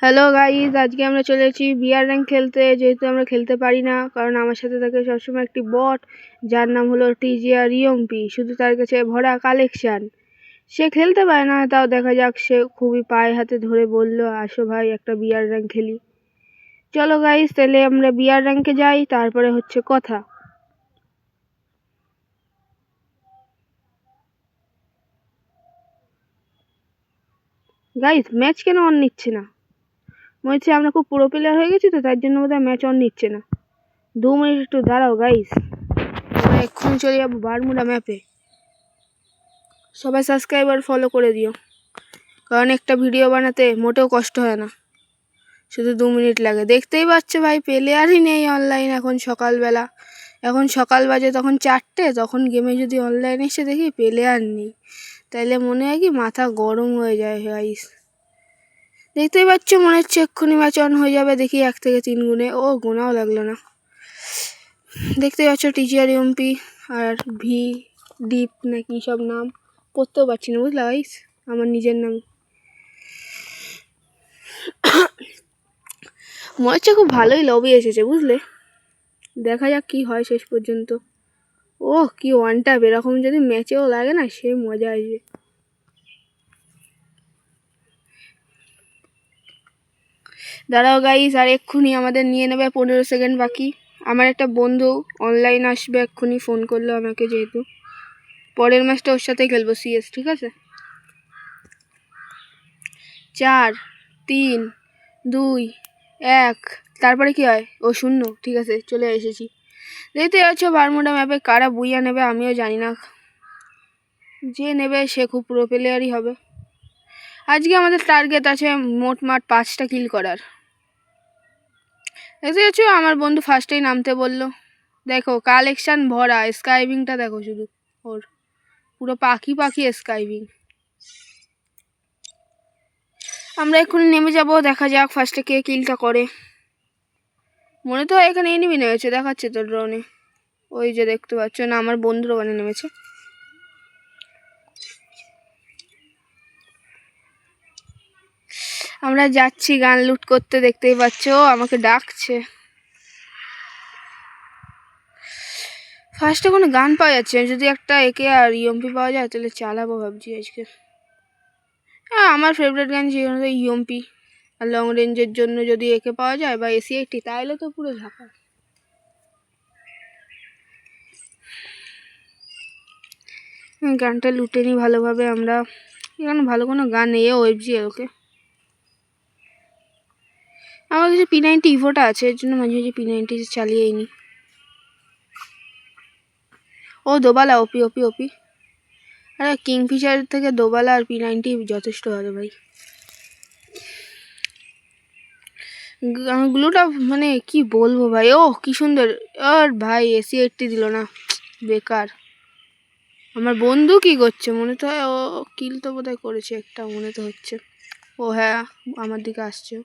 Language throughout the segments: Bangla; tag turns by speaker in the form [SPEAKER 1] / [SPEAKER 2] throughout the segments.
[SPEAKER 1] হ্যালো গাইজ, আজকে আমরা চলে এসেছি বিআর র্যাঙ্ক খেলতে। যেহেতু আমরা খেলতে পারি না, কারণ আমার সাথে থাকে সবসময় একটি বট যার নাম হলো টিজিআর ইয়ম্পি। শুধু তার কাছে ভরা কালেকশান, সে খেলতে পারে না। তাও দেখা যাক, সে খুবই পায়ে হাতে ধরে বলল, আসো ভাই একটা বিআর র্যাঙ্ক খেলি। চলো গাইজ, তাহলে আমরা বিআর র্যাঙ্কে যাই, তারপরে হচ্ছে কথা। গাইজ, ম্যাচ কেন অন নিচ্ছে না? মনে হচ্ছে আমরা খুব প্রো প্লেয়ার হয়ে গেছি, তো তার জন্য বোধহয় ম্যাচ অন নিচ্ছে না। 2 মিনিট একটু দাঁড়াও গাইজ, আমরা এক্ষুনি চলে যাবো বারমুডা ম্যাপে। সবাই সাবস্ক্রাইব আর ফলো করে দিও, কারণ একটা ভিডিও বানাতে মোটেও কষ্ট হয় না, শুধু 2 মিনিট লাগে। দেখতেই পাচ্ছ ভাই, প্লেয়ারই নেই অনলাইন এখন। সকালবেলা, এখন সকাল বাজে তখন 4টে, তখন গেমে যদি অনলাইনে এসে দেখি প্লেয়ার নেই, তাইলে মনে হয় কি মাথা গরম হয়ে যায় গাইস। দেখতেই পাচ্ছ, মনে হচ্ছে এক্ষুনি ম্যাচ অন হয়ে যাবে। দেখি 1 থেকে 3 গুণে, ও গোনাও লাগলো না। দেখতেই পাচ্ছ টিজিআর ইয়ম্পি আর ভি ডিপ নাকি সব নাম পড়তেও পারছি না, বুঝলা গাইস, আমার নিজের নাম। মনে হচ্ছে খুব ভালোই লবি এসেছে, বুঝলে। দেখা যাক কি হয় শেষ পর্যন্ত। ও কি ওয়ান ট্যাপ, এরকম যদি ম্যাচেও লাগে না, সে মজা আসবে। দাঁড়াও গাইস, আর এক্ষুনি আমাদের নিয়ে নেবে 15 সেকেন্ড বাকি। আমার একটা বন্ধু অনলাইন আসবে এক্ষুনি, ফোন করলো আমাকে। যেহেতু পরের ম্যাচটা ওর সাথেই খেলবো, সিএস, ঠিক আছে। 4, 3, 2, 1, তারপরে কি হয়? ও 0, ঠিক আছে, চলে এসেছি। দেখতে যাচ্ছ বারমুডা ম্যাপে কারা বুইয়া নেবে আমিও জানি না। যে নেবে সে খুব প্রো প্লেয়ারই হবে। আজকে আমাদের টার্গেট আছে মোটমাট 5টা কিল করার। দেখতে যাচ্ছ আমার বন্ধু ফার্স্টেই নামতে বললো। দেখো কালেকশান ভরা, স্কাইভিংটা দেখো শুধু, ওর পুরো পাখি পাখি স্কাইভিং। আমরা এক্ষুনি নেমে যাব, দেখা যাক ফার্স্টে কে কিলটা করে। মনে তো এখানে এনিমি নেমেছে, দেখাচ্ছে তো ড্রোনে, ওই যে দেখতে পাচ্ছ না, আমার বন্ধুর ওখানে নেমেছে। আমরা যাচ্ছি গান লুট করতে, দেখতেই পাচ্ছ আমাকে ডাকছে। ফার্স্টে কোনো গান পাওয়া যাচ্ছে, যদি একটা একে আর ইএমপি পাওয়া যায় তাহলে চালাবো ভাবছি আজকে। হ্যাঁ, আমার ফেভারিট গান যেগুলো ইএমপি, আর লং রেঞ্জের জন্য যদি একে পাওয়া যায় বা এসি80, তাহলে তো পুরো ঝাঁকা। গানটা লুটে নিই ভালোভাবে আমরা। এখানে ভালো কোনো গান নেই, ওয়েবজি ওকে। আমার কাছে P90 ইভোটা আছে, এর জন্য মাঝে মাঝে P90 চালিয়েই নি। ও দোবালা, ওপি ওপি ওপি। আরে কিংফিশার থেকে দোবালা আর P90 যথেষ্ট হবে ভাই। গ্লুটা মানে কি বলবো ভাই, ও কি সুন্দর। আর ভাই এসি80 দিল না, বেকার। আমার বন্ধু কি করছে মনে তো হয়, ও কিল তো বোধহয় করেছে একটা, মনে তো হচ্ছে। ও হ্যাঁ, আমার দিকে আসছে।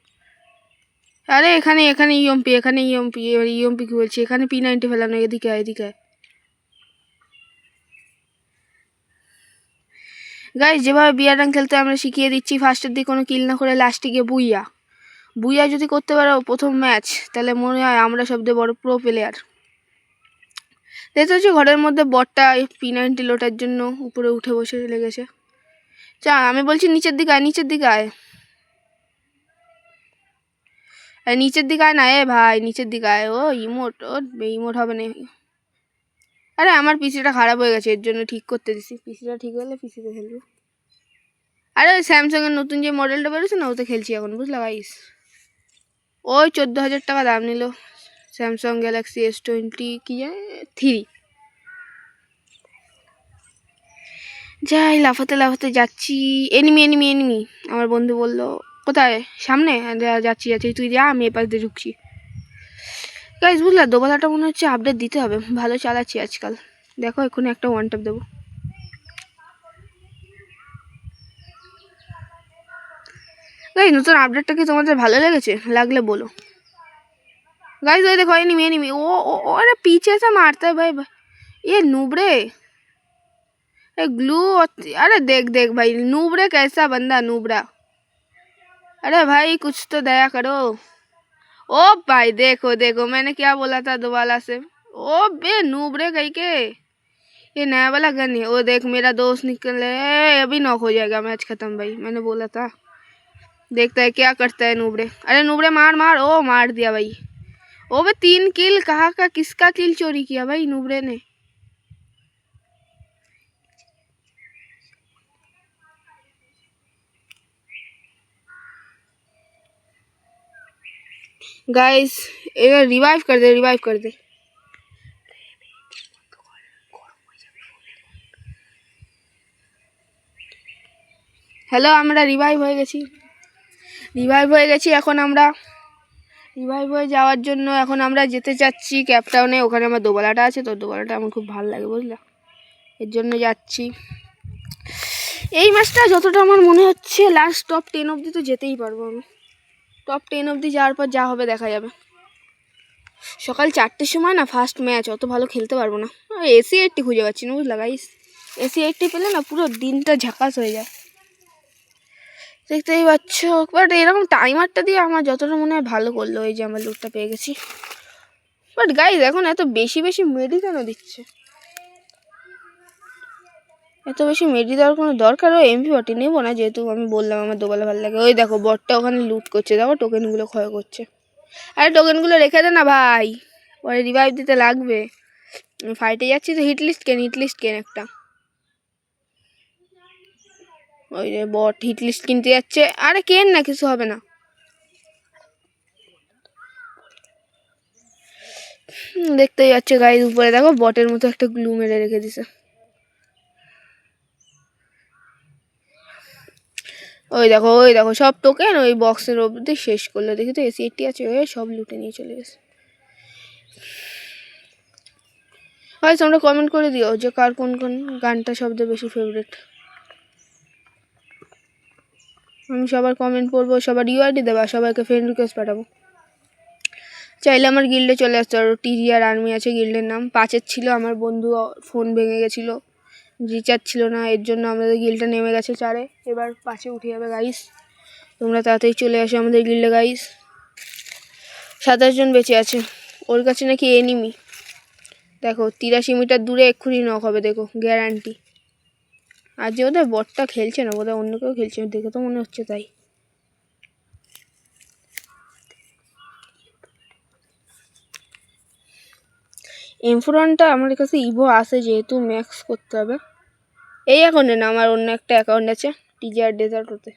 [SPEAKER 1] আরে এখানে এখানে ইএমপি, এখানে ইএমপি, ইএমপি কি বলছি, এখানে P90 ফেলানো, এদিকে এদিকে। গাইস, যেভাবে বিয়ার রান খেলতে আমরা শিখিয়ে দিচ্ছি, ফার্স্টের দিকে কোনো কিল না করে লাস্টে গিয়ে বুইয়া বুইয়া যদি করতে পারো প্রথম ম্যাচ, তাহলে মনে হয় আমরা সবচেয়ে বড় প্রো প্লেয়ার। দেখতে হচ্ছে ঘরের মধ্যে বটটা P90 লোটার জন্য উপরে উঠে বসে লেগেছে। চা আমি বলছি নিচের দিকে আয়, নিচের দিকে আয়, নিচের দিকে আয় না, এ ভাই নিচের দিকে আয়। ও ইমোট, ও ইমোট হবে না। আরে আমার পিসিটা খারাপ হয়ে গেছে, এর জন্য ঠিক করতে দিছি। পিসিটা ঠিক হলে পিসিতে খেলবো। আরে স্যামসাংয়ের নতুন যে মডেলটা বেরোছে না, ওতে খেলছি এখন, বুঝলা গাইস। ওই 14,000 টাকা দাম নিল স্যামসাং গ্যালাক্সি S20 কি জানে 3। যাই লাফাতে লাফাতে যাচ্ছি। এনিমি এনিমি এনিমি, আমার বন্ধু বলল কোথায়, সামনে। যাচ্ছি যাচ্ছি, তুই যা, আমি এপাশ দিয়ে ঢুকছি। গাইস বুঝলা, দোবালাটা মনে হচ্ছে আপডেট দিতে হবে, ভালো চালাচ্ছি আজকাল। দেখো এক্ষুনি একটা ওয়ান ট্যাপ দেবো। গাইস নতুন আপডেটটা কি তোমাদের ভালো লেগেছে? লাগলে বলো गाइस। ये देखो एनिमी एनिमी, ओ अरे पीछे से मारता है भाई, ये नूबरे। ग्लू, अरे देख देख भाई, नूबरे कैसा बंदा, नूबरा। अरे भाई कुछ तो दया करो। ओ भाई देखो देखो मैंने क्या बोला था दोबारा से। ओ बे नूबरे कहीं के, ये नया वाला गन है। वो देख मेरा दोस्त निकले, अभी नॉक हो जाएगा, मैच खत्म भाई, मैंने बोला था। देखता है क्या करता है नूबरे। अरे नूबरे मार मार। ओ मार दिया भाई। ओ बे 3 किल कहाँ का, किसका किल चोरी किया भाई नूबरे ने। गाइस ये रिवाइव कर दे, रिवाइव कर दे। হ্যালো, আমরা রিভাইভ হয়ে গেছি, এখন আমরা রিভাইভ হয়ে যাওয়ার জন্য এখন আমরা যেতে চাচ্ছি ক্যাপটাউনে। ওখানে আমার দোবালাটা আছে, তো দোবালাটা আমার খুব ভালো লাগে বুঝলা, এর জন্য যাচ্ছি। এই ম্যাচটা যতটা আমার মনে হচ্ছে লাস্ট টপ 10 অবধি তো যেতেই পারবো আমি। টপ 10 অবধি যাওয়ার পর যা হবে দেখা যাবে। সকাল 4টের সময় না ফার্স্ট ম্যাচ, অত ভালো খেলতে পারবো না। AC-80 খুঁজে পাচ্ছি না বুঝলা গাইস। AC-80 পেলে না পুরো দিনটা ঝাকাস হয়ে যায়, দেখতেই পাচ্ছ। বাট এরকম টাইমারটা দিয়ে আমার যতটা মনে হয় ভালো করলো। এই যে আমার লুটটা পেয়ে গেছি। বাট গাইস এখন এত বেশি বেশি মেডি কেন দিচ্ছে, এত বেশি মেডি দেওয়ার কোনো দরকার। ও MP40 নেবো না, যেহেতু আমি বললাম আমার দোবালা ভালো লাগে। ওই দেখো বটটা ওখানে লুট করছে, দেখো টোকেনগুলো ক্ষয় করছে। আরে টোকেনগুলো রেখে দে না ভাই, পরে রিভাইভ দিতে লাগবে। ফাইটে যাচ্ছি তো, হিটলিস্ট কেন একটা। ওই যে বট হিটলিস্ট কিনতে যাচ্ছে। আরে কেন না, কিছু হবে না। দেখতেই যাচ্ছে গাইস, উপরে দেখো বটের মতো একটা গ্লু মেরে রেখে দিছে। ওই দেখো সব টোকেন ওই বক্সের অবধি শেষ করলো। দেখি তো AC-80 আছে, সব লুটে নিয়ে চলে গেছে। গাইস তোমরা কমেন্ট করে দিও যে কার কোন কোন গানটা সবচেয়ে বেশি ফেভারিট। আমি সবার কমেন্ট পড়বো, সবার UID দেবা, সবাইকে ফ্রেন্ড রিকোয়েস্ট পাঠাবো। চাইলে আমার গিল্ডে চলে আসতে পারো। TGR আর্মি আছে গিল্ডের নাম। 5-এর ছিল, আমার বন্ধু ফোন ভেঙে গেছিলো, রিচার্জ ছিল না, এর জন্য আমাদের গিল্ডটা নেমে গেছে 4-এ। এবার 5-এ উঠে যাবে গাইস। তোমরা তাড়াতাড়ি চলে আসো আমাদের গিল্ডে গাইস। 27 জন বেঁচে আছে। ওর কাছে নাকি এনিমি, দেখো 83 মিটার দূরে এক্ষুনি নক হবে, দেখো গ্যারান্টি। আর যে ওদের বটটা খেলছে না, বোধহয় অন্য কেউ খেলছে, দেখে তো মনে হচ্ছে তাই। M4 আমার কাছে ইভো আছে, যেহেতু ম্যাক্স করতে হবে। এই অ্যাকাউন্টে না, আমার অন্য একটা অ্যাকাউন্ট আছে TGR ডেজার্ট ওতে।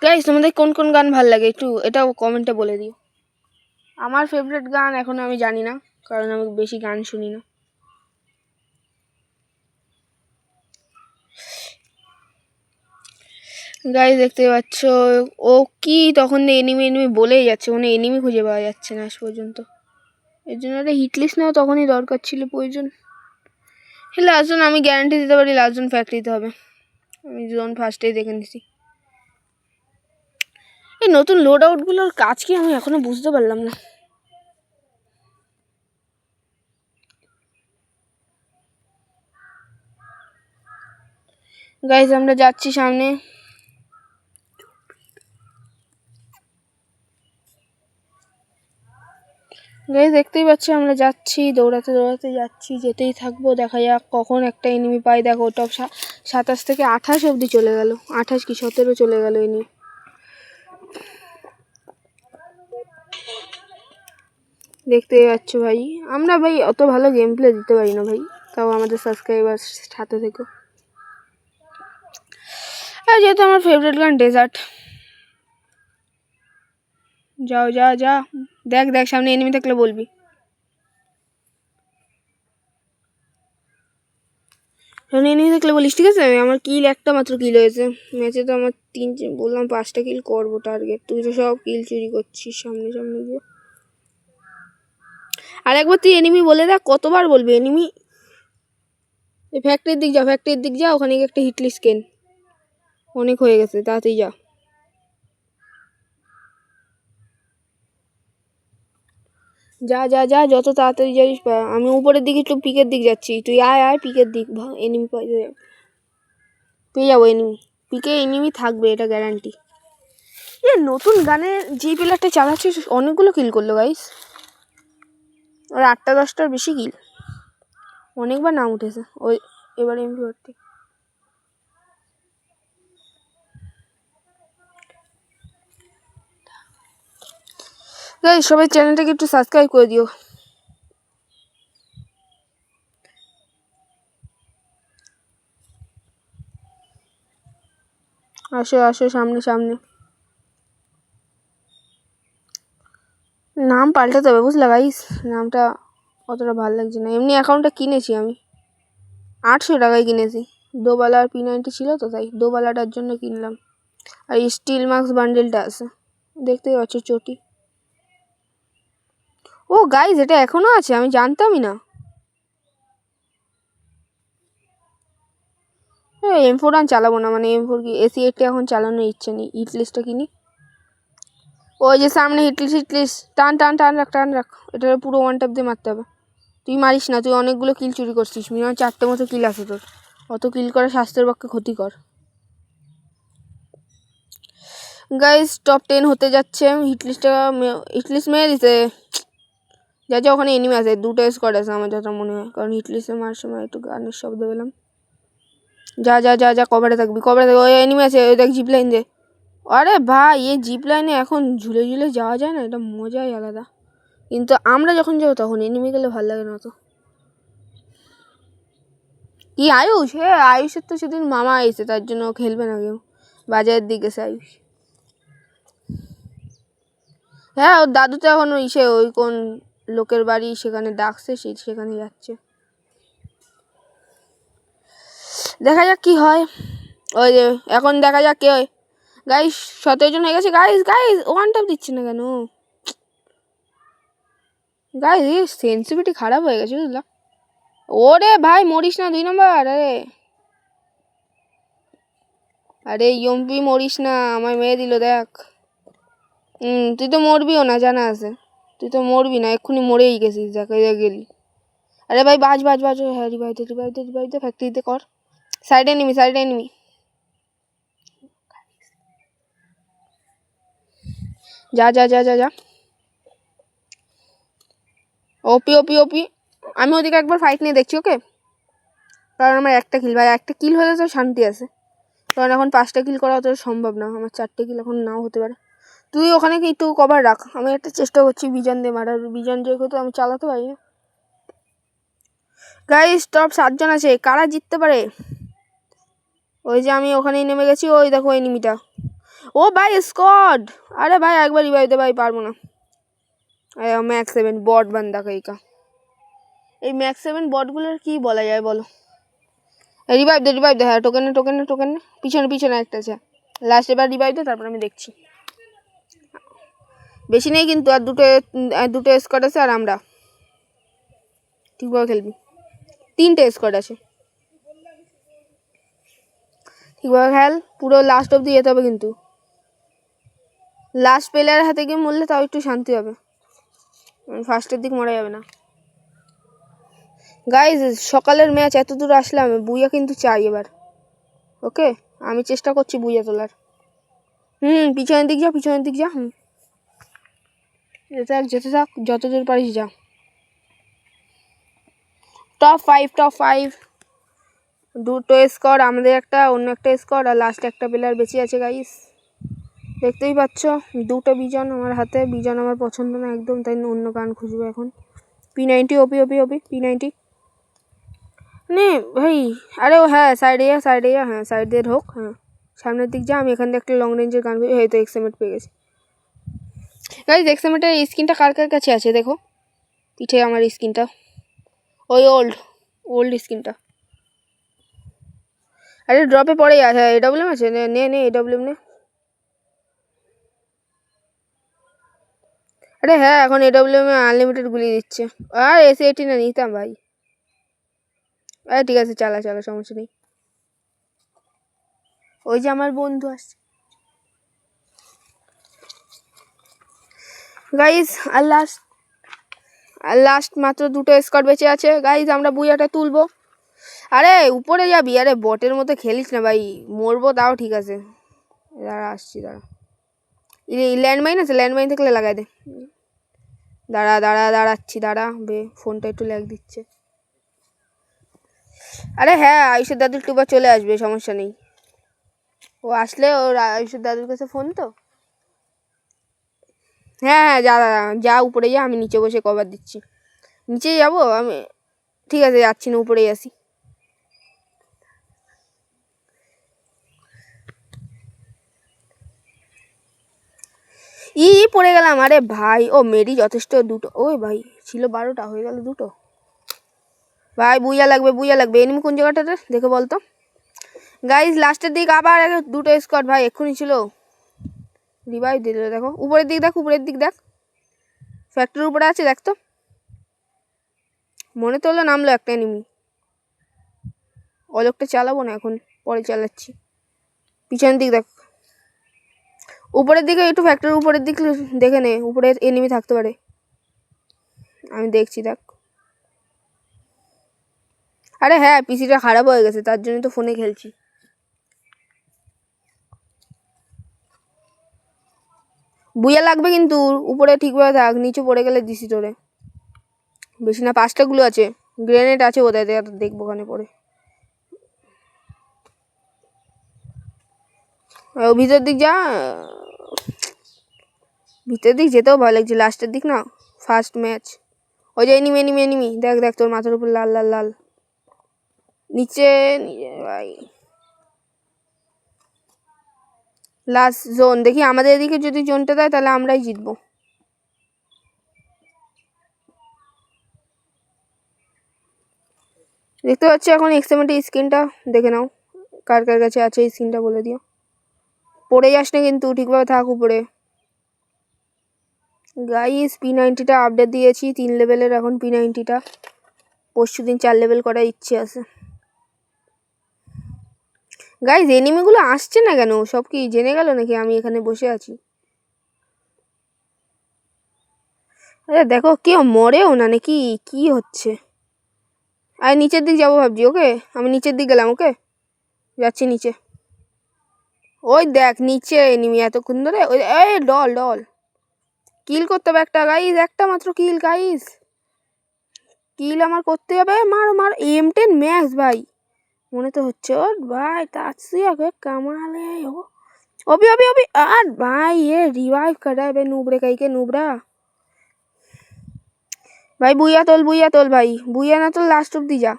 [SPEAKER 1] গাইস তোমাদের কোন কোন গান ভালো লাগে একটু এটাও কমেন্টে বলে দিও। আমার ফেভারিট গান এখন আমি জানি না, কারণ আমি বেশি গান শুনি না। গাইস দেখতে পাচ্ছ ও কি তখন এনিমি বলেই যাচ্ছে, কোনো এনিমি খুঁজে পাওয়া যাচ্ছে না আজ পর্যন্ত। এর জন্য একটা হিটলিস্ট নেওয়া তখনই দরকার ছিল, প্রয়োজন। লাস্ট জন আমি গ্যারান্টি দিতে পারি, লাস্ট জন ফ্যাক্টরিতে হবে। আমি জোন ফার্স্টেই দেখে নিছি। এই নতুন লোড আউটগুলোর কাজ কি আমি এখনো বুঝতে পারলাম না। গাইস আমরা যাচ্ছি সামনে। গাইস দেখতেই পাচ্ছি আমরা যাচ্ছি, দৌড়াতে দৌড়াতে যাচ্ছি, যেতেই থাকবো, দেখা যাক কখন একটা এনিমি পাই। দেখো টপ 27 থেকে 28 অবধি চলে গেল, 28 কি 17 চলে গেল এনিমি। দেখতেই পাচ্ছ ভাই, আমরা ভাই অত ভালো গেম প্লে দিতে পারি না ভাই, তাও আমাদের সাবস্ক্রাইবার সাথে থেকো। আর যেহেতু আমার ফেভারিট গান ডেজার্ট। যাও যা যা, দেখ দেখ সামনে এনিমি থাকলে বলবি। সামনে এনিমি থাকলে বলিস, ঠিক আছে। আমার কিল একটা মাত্র কিল হয়েছে ম্যাচে, তো আমার বললাম 5টা কিল করবো টার্গেট। তুই তো সব কিল চুরি করছিস সামনে সামনে গিয়ে। আর একবার তুই এনিমি বলে দেখ, কতবার বলবি এনিমি। এই ফ্যাক্টরির দিক যা, ওখানে একটা হিটলিস্ট কেন, অনেক হয়ে গেছে, তাড়াতাড়ি যা। যা যা যা, যত তাড়াতাড়ি যাইস। আমি উপরের দিকে একটু পিকের দিক যাচ্ছি, তুই আয় আয় পিকের দিক, এনিমি পাই যাবে। পেয়ে যাবো এনিমি, পিকে এনিমি থাকবে, এটা গ্যারান্টি। এ নতুন গানে যে প্লেয়ারটা চালাচ্ছে অনেকগুলো কিল করলো গাইস, ওর 8টা-10টার বেশি কিল, অনেকবার নাম উঠেছে। ওই এবার এমপি করতে গাইস, সবাই চ্যানেলটাকে একটু সাবস্ক্রাইব করে দিও। আসো আসো, সামনে সামনে। নাম পাল্টাতে হবে বুঝলা গাইস, নামটা অতটা ভালো লাগছে না। এমনি অ্যাকাউন্টটা কিনেছি আমি, 800 টাকায় কিনেছি। দোবালার P90 ছিল তো, তাই দোবালাটার জন্য কিনলাম। আর স্টিল মার্কস বান্ডেলটা আছে, দেখতেই পাচ্ছ চটি। ও গাইস, এটা এখনো আছে, আমি জানতামই না। M4 আর চালাবো না, মানে M4 কি AC-80 এখন চালানোর ইচ্ছে নেই। হিটলিস্টটা কিনি। ওই যে সামনে হিটলিস্ট, টান টান টান রাখ, টান রাখ। এটা পুরো ওয়ান ট্যাপ দিয়ে মারতে হবে। তুই মারিস না, তুই অনেকগুলো কিল চুরি করছিস, মিনিমাম 4টে মতো কিল আছে তোর। অত কিল করা স্বাস্থ্যের পক্ষে ক্ষতিকর। গাইস টপ 10 হতে যাচ্ছে। হিটলিস্ট মেরে দিতে যা যা, ওখানে এনিমি আছে, 2টা স্কোয়াড আছে আমার যত মনে হয়, কারণ হিটলিস্টে মার সময় একটু গানের শব্দ পেলাম। যা যা যা যা, কভারে থাকবি, কভারে থাকবি। ওই এনিমি আছে, ওই দেখ জিপ লাইন দে। আরে ভাই, এই জিপ লাইনে এখন ঝুলে ঝুলে যাওয়া যায় না, এটা মজাই আলাদা। কিন্তু আমরা যখন যাবো তখন এনিমি গেলে ভালো লাগে না তো। কি আয়ুষ? আয়ুষের তো সেদিন মামা আইছে, তার জন্য খেলবে না কেউ, বাজারের দিকে গেছে আয়ুষ। হ্যাঁ, ওর দাদু তো এখন ওই কোন লোকের বাড়ি সেখানে ডাকছে, সেখানে যাচ্ছে। দেখা যাক কি হয়। ওই যে এখন দেখা যাক কে হয়। গাইস 17 জন হয়ে গেছে। গাইস ওয়ান ট্যাপ দিচ্ছে না কেন গাইস? সেন্সিটিভিটি খারাপ হয়ে গেছে বুঝলা। ওরে ভাই, মরিস না 2 নম্বর। আরে ইয়ম্পি, মরিস না, আমায় মেরে দিল দেখ। তুই তো মরবিও না, জানা আছে। তুই তো মরবি না, এক্ষুনি মরেই গেছিস, দেখা গেলি। আরে ভাই বাজ। হ্যাঁ, রিভাইভ দে, ফ্যাক্টরিতে কর। সাইডে নিবি। যা। ওপি। আমি ওদিকে একবার ফাইট নিয়ে দেখছি, ওকে? কারণ আমার একটা কিল, ভাই একটা কিল হলে তো শান্তি আছে, কারণ এখন 5টা কিল করা তো সম্ভব না। আমার 4টে কিল এখন নাও হতে পারে। তুই ওখানে কি একটু কভার রাখ, আমি একটা চেষ্টা করছি বিজন দিয়ে মারার। বিজন দিয়ে তো আমি চালাতে পারি না। গাইস টপ 7 জন আছে, কারা জিততে পারে? ওই যে আমি ওখানেই নেমে গেছি, ওই দেখো এনিমিটা। ও ভাই স্কোয়াড। আরে ভাই একবার রিভাইভ দে ভাই, পারবো না। ম্যাক্স 7 বট বান্দা কাইকা। এই ম্যাক্স 7 বটগুলোর কি বলা যায় বলো? রিভাইভ দে। হ্যাঁ, টোকেন পিছনে একটা আছে। লাস্ট এবার রিভাইভ দে, তারপর আমি দেখছি। বেশি নেই কিন্তু, আর দুটো স্কোয়াড আছে, আর আমরা ঠিকভাবে খেলবি। 3টে স্কোয়াড আছে, ঠিকভাবে খেল। পুরো লাস্ট অব্দি যেতে হবে কিন্তু, লাস্ট প্লেয়ার হাতে গিয়ে মরলে তাও একটু শান্তি হবে, ফার্স্টের দিক মরা যাবে না। গাইজ সকালের ম্যাচ, এত দূর আসলাম, বুইয়া কিন্তু চাই এবার। ওকে, আমি চেষ্টা করছি বুইয়া তোলার। পিছনের দিক যা। যেতে থাক যত দূর পারিস যা। টপ 5 দুটো স্কোর, আমাদের একটা, অন্য একটা স্কোর, আর লাস্ট একটা প্লেয়ার বেঁচে আছে গাইস। দেখতেই পাচ্ছ 2টো বিজন আমার হাতে। বিজন আমার পছন্দ না একদম, তাই অন্য গান খুঁজবো এখন। P90 ওপি P90 নে ভাই। আরে ও হ্যাঁ, সাইডে যা। হ্যাঁ, সাইড দিয়ে ঢোক। হ্যাঁ, সামনের দিক যা। আমি এখান থেকে একটা লং রেঞ্জের গান খুঁজি। হয়তো এক্সএমএট পেয়ে গেছি গাইস। এক্সএমএটের স্কিনটা কার কাছে আছে দেখো, পিঠে আমার স্কিনটা, ওই ওল্ড স্কিনটা। আরে ড্রপে পড়েই আছে। এডব্লিউএম আছে, নে এডব্লিউএম নে। আরে হ্যাঁ, এখন এডব্লিউএম আনলিমিটেড গুলি দিচ্ছে। আর AC-80 না নিতাম ভাই। আরে ঠিক আছে, চালা সমস্যা নেই। ওই যে আমার বন্ধু আসছে গাইস। আর লাস্ট মাত্র 2টো স্কোয়াড বেঁচে আছে গাইস, আমরা বুইয়াটা তুলবো। আরে উপরে যাবি, আরে বটের মতো খেলিস না ভাই, মরবো তাও ঠিক আছে। দাঁড়া আসছি, দাঁড়া। ল্যান্ডমাইন আছে, ল্যান্ডমাইন থাকলে লাগাই দে। দাঁড়াচ্ছি, দাঁড়া বে, ফোনটা একটু ল্যাগ দিচ্ছে। আরে হ্যাঁ, আয়ুষের দাদুর টুবা চলে আসবে, সমস্যা নেই। ও আসলে ওর আয়ুষের দাদুর কাছে ফোন তো। হ্যাঁ যা যা উপরে যা, আমি নিচে বসে কভার দিচ্ছি। নিচে যাবো আমি, ঠিক আছে যাচ্ছি না, উপরেই আসি। পড়ে গেলাম, আরে ভাই ও মেরি যথেষ্ট, দুটো। ওই ভাই ছিল 12টা, হয়ে গেল 2টো। ভাই বুইয়া লাগবে। এনিমি কোন জায়গাটাতে দেখে বলতো। গাইজ লাস্টের দিক আবার 2টো স্কোয়াড ভাই, এক্ষুনি ছিল। রিভাইভ দিল, দেখো উপরের দিক দেখ, ফ্যাক্টরির উপরে আছে দেখ তো। মনে তো হলো নামলো একটা এনিমি। অলোকটা চালাবো না এখন, পরে চালাচ্ছি। পিছনের দিক দেখ, উপরের দিকে একটু, ফ্যাক্টরির উপরের দিক দেখে নে, উপরে এনিমি থাকতে পারে। আমি দেখছি দেখ। আরে হ্যাঁ, পিসিটা খারাপ হয়ে গেছে, তার জন্য তো ফোনে খেলছি। বুইয়া লাগবে কিন্তু, উপরে ঠিকভাবে থাক, নিচে পড়ে গেলে দিছি তোরে। বেশি না, 5টা গুলো আছে, গ্রেনেড আছে বোধহয়, দেখবো ওখানে পড়ে। ভিতর দিক যা, ভিতর দিক যেতেও ভয় লাগছে, লাস্টের দিক না, ফার্স্ট ম্যাচ। ওই যে এনিমি, দেখ তোর মাথার উপর লাল নিচে ভাই। লাস্ট জোন দেখি, আমাদের এদিকে যদি জোনটা দেয় তাহলে আমরাই জিতবো। দেখতে পাচ্ছি এখন এক্সএমএটি স্ক্রিনটা, দেখে নাও কার কাছে আছে এই স্ক্রিনটা, বলে দিও। পড়ে যাস না কিন্তু, ঠিকভাবে থাক উপরে। গাইস P90টা আপডেট দিয়েছি 3 লেভেলের, এখন P90টা পরশু দিন 4 লেভেল করার ইচ্ছে আছে। গাইস এনিমিগুলো আসছে না কেন, সব কি জেনে গেল নাকি আমি এখানে বসে আছি? আরে দেখো কেউ মরেও না নাকি, কি হচ্ছে? আর নিচের দিক যাবো ভাবছি, ওকে আমি নিচের দিক গেলাম, ওকে যাচ্ছি নিচে। ওই দেখ নিচে এনিমি এতক্ষণ ধরে, ওই ডল কিল করতে হবে একটা গাইস, একটা মাত্র কিল গাইস, কিল আমার করতে হবে। মার M10 ম্যাক্স ভাই, মনে তো হচ্ছে ওর ভাই, তাৎসি আগে কামালে অবি আর ভাই ये रिवाइव कर रहा है बे, नुबरे कहीं के नुबरा भाई। बुया तोल भाई, बुया ना तो लास्ट ऑफ दी जा।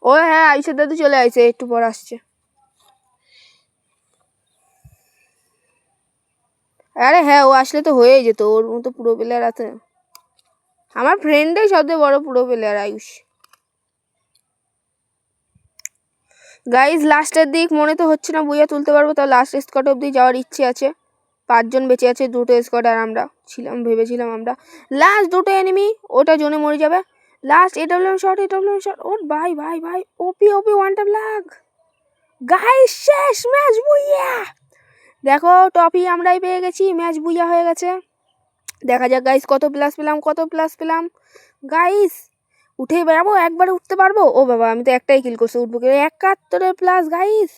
[SPEAKER 1] ও হ্যাঁ আইসা দাদু চলে আইছে, একটু পর আসছে। আরে হ্যাঁ ও আসলে তো হয়েই যেত, ওর মতো পুরো প্লেয়ার আছে। আমার ফ্রেন্ডই সবচেয়ে বড় পুরো প্লেয়ার আয়ুষ। গাইজ লাস্টের দিক মনে তো হচ্ছে না বুইয়া তুলতে পারবো, তাও লাস্ট স্কোয়াড অব্দি যাওয়ার ইচ্ছে আছে। 5 জন বেঁচে আছে, 2টো স্কোয়াড আর আমরা ভেবেছিলাম আমরা লাস্ট 2টো এনিমি, ওটা জোনে মরে যাবে। লাস্ট এডব্লিউএম শট, ও ভাই ওপি ওয়ান টাইম লাগ। গাইস শেষ ম্যাচ বুইয়া, দেখো টপি আমরাই পেয়ে গেছি, ম্যাচ বুইয়া হয়ে গেছে। দেখা যাক গাইস কত প্লাস পেলাম গাইস। উঠে বেড়াবো, একবারে উঠতে পারবো। ও বাবা আমি তো একটাই কিল করছি, উঠবো কি 71 প্লাস গাইস।